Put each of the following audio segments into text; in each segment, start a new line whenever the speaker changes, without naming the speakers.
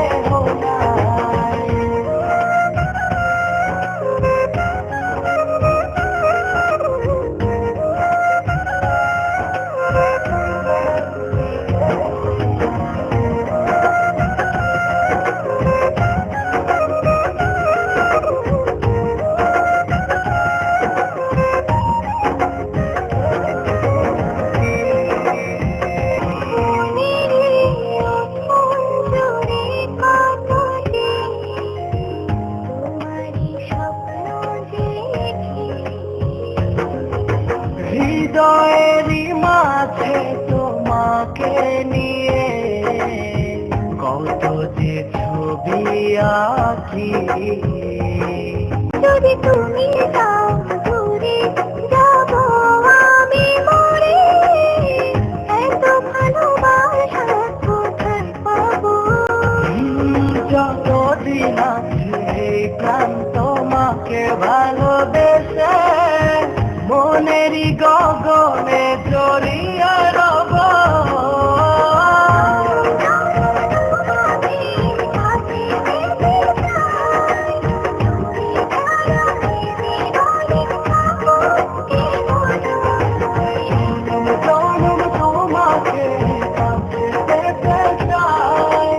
কেহ নাই। হৃদয়েরই মাঝে তোমাকে নিয়ে কত যে ছবি আঁকি।
যদি তুমি যাও দূরে যাব আমি মরে, এত ভালোবাসা কোথায় পাবো?
যতদিন আছে এই প্রাণ তোমাকে ভালোবেসে মনেরই গগনে জড়িয়ে রব। তোমাকে কাছে পেতে চাই,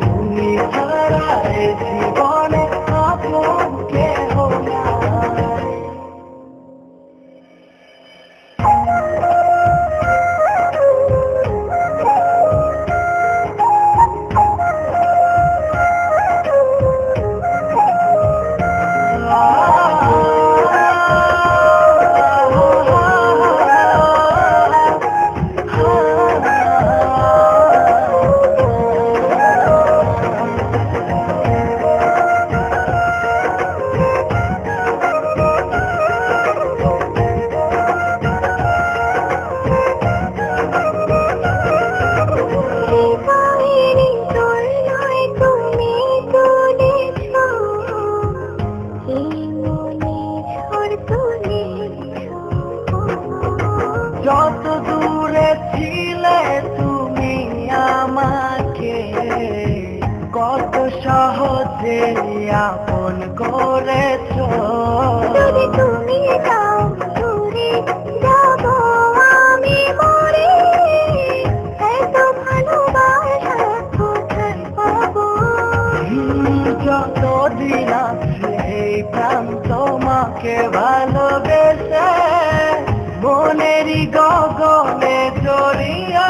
তুমি ছাড়া এই জীবনে আপন কেহ নাই। যত দূরে ছিলে তুমি আমাকে কত সহজে আপন করেছো।
যদি তুমি যাও দূরে যাব আমি মরে, এত ভালোবাসা কোথায় পাবো?
যতদিন আছে এই প্রাণ তোমাকে ভালোবেসে মনেরই গগনে জড়িয়ে